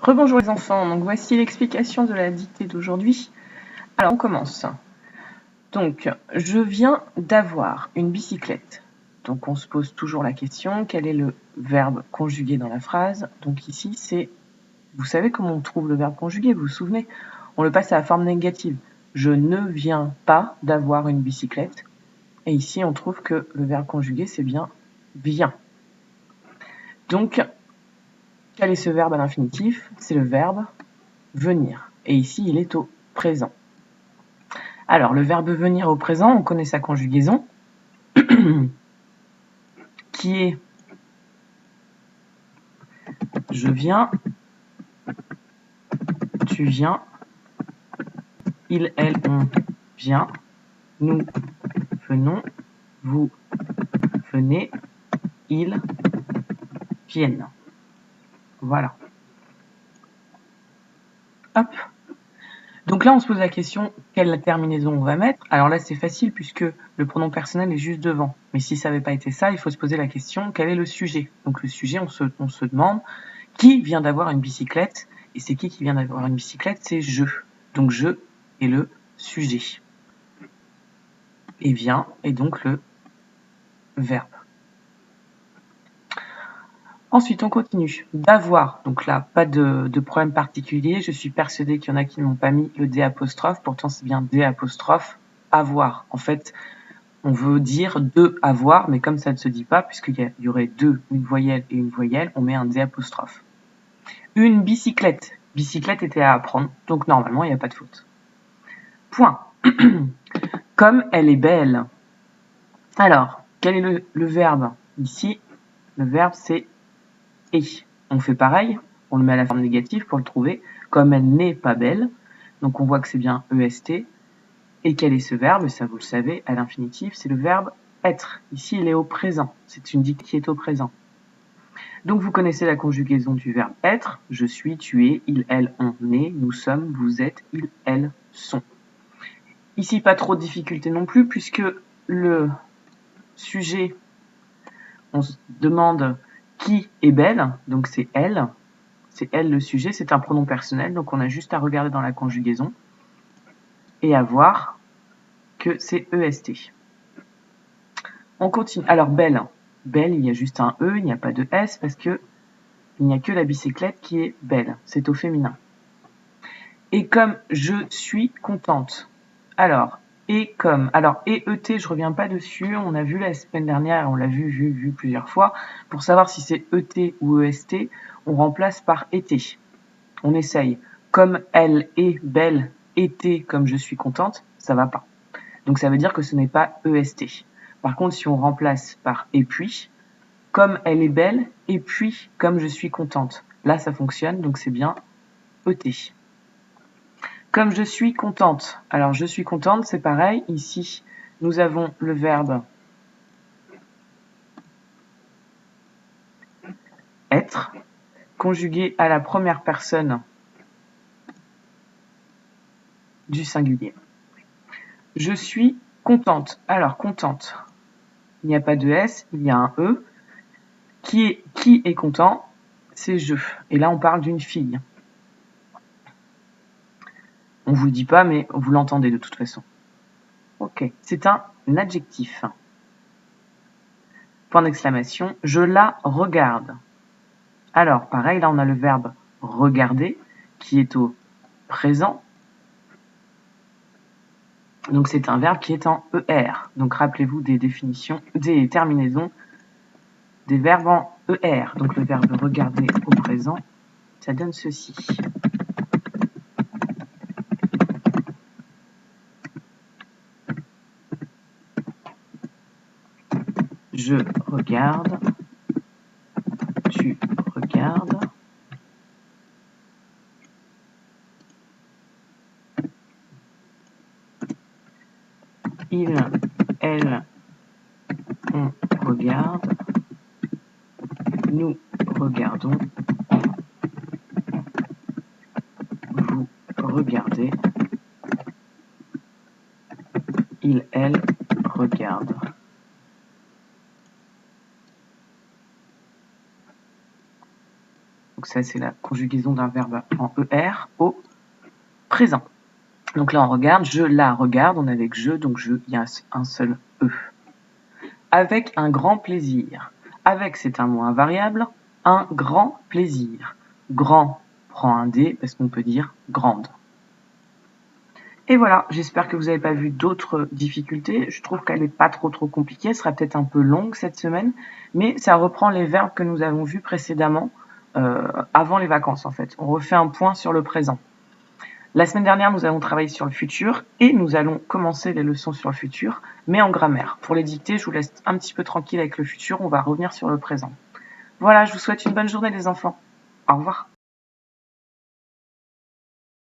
Rebonjour les enfants, donc voici l'explication de la dictée d'aujourd'hui. Alors on commence. Donc je viens d'avoir une bicyclette. Donc on se pose toujours la question, quel est le verbe conjugué dans la phrase? Donc ici c'est, vous savez comment on trouve le verbe conjugué, vous vous souvenez? On le passe à la forme négative. Je ne viens pas d'avoir une bicyclette. Et ici on trouve que le verbe conjugué c'est bien vient. Donc quel est ce verbe à l'infinitif? C'est le verbe venir. Et ici, il est au présent. Alors, le verbe venir au présent, on connaît sa conjugaison, qui est je viens, tu viens, il, elle, on vient, nous venons, vous venez, ils viennent. Voilà. Hop. Donc là, on se pose la question, quelle terminaison on va mettre? Alors là, c'est facile puisque le pronom personnel est juste devant. Mais si ça n'avait pas été ça, il faut se poser la question, quel est le sujet? Donc le sujet, on se demande, qui vient d'avoir une bicyclette? Et c'est qui vient d'avoir une bicyclette? C'est je. Donc je est le sujet. Et vient est donc le verbe. Ensuite, on continue. D'avoir, donc là, pas de problème particulier. Je suis persuadée qu'il y en a qui n'ont pas mis le D apostrophe. Pourtant, c'est bien D apostrophe avoir. En fait, on veut dire de avoir, mais comme ça ne se dit pas, puisqu'il y aurait deux, une voyelle et une voyelle, on met un D apostrophe. Une bicyclette. Bicyclette était à apprendre, donc normalement, il n'y a pas de faute. Point. Comme elle est belle. Alors, quel est le verbe? Ici, le verbe, c'est et. On fait pareil, on le met à la forme négative pour le trouver. Comme elle n'est pas belle, donc on voit que c'est bien EST. Et quel est ce verbe? Ça, vous le savez, à l'infinitif, c'est le verbe être. Ici, il est au présent. C'est une dictée qui est au présent. Donc, vous connaissez la conjugaison du verbe être. Je suis, tu es, il, elle, on est, nous sommes, vous êtes, ils, elles sont. Ici, pas trop de difficultés non plus, puisque le sujet, on se demande qui est belle, donc c'est elle le sujet, c'est un pronom personnel, donc on a juste à regarder dans la conjugaison et à voir que c'est EST. On continue. Alors belle, il y a juste un E, il n'y a pas de S parce que il n'y a que la bicyclette qui est belle, c'est au féminin. Et comme je suis contente. Alors, et comme. Alors, ET, je reviens pas dessus, on a vu la semaine dernière, on l'a vu plusieurs fois. Pour savoir si c'est ET ou EST, on remplace par été. On essaye. Comme elle est belle, était comme je suis contente, ça va pas. Donc ça veut dire que ce n'est pas EST. Par contre, si on remplace par et puis, comme elle est belle, et puis comme je suis contente. Là, ça fonctionne, donc c'est bien ET. Comme je suis contente. Alors, je suis contente, c'est pareil. Ici, nous avons le verbe être, conjugué à la première personne du singulier. Je suis contente. Alors, contente. Il n'y a pas de S, il y a un E. Qui est content? C'est je. Et là, on parle d'une fille. On vous le dit pas, mais vous l'entendez de toute façon. Ok, c'est un adjectif. Point d'exclamation, je la regarde. Alors, pareil, là, on a le verbe regarder qui est au présent. Donc, c'est un verbe qui est en ER. Donc, rappelez-vous des définitions, des terminaisons des verbes en ER. Donc, le verbe regarder au présent, ça donne ceci. Je regarde, tu regardes, il, elle, on regarde, nous regardons, vous regardez, il, elle regarde. Donc ça, c'est la conjugaison d'un verbe en ER au présent. Donc là, on regarde, je la regarde, on est avec je, donc je, il y a un seul E. Avec un grand plaisir. Avec, c'est un mot invariable, un grand plaisir. Grand prend un D parce qu'on peut dire grande. Et voilà, j'espère que vous n'avez pas vu d'autres difficultés. Je trouve qu'elle n'est pas trop compliquée. Elle sera peut-être un peu longue cette semaine, mais ça reprend les verbes que nous avons vus précédemment, avant les vacances en fait. On refait un point sur le présent. La semaine dernière, nous avons travaillé sur le futur et nous allons commencer les leçons sur le futur, mais en grammaire. Pour les dictées, je vous laisse un petit peu tranquille avec le futur. On va revenir sur le présent. Voilà, je vous souhaite une bonne journée les enfants. Au revoir.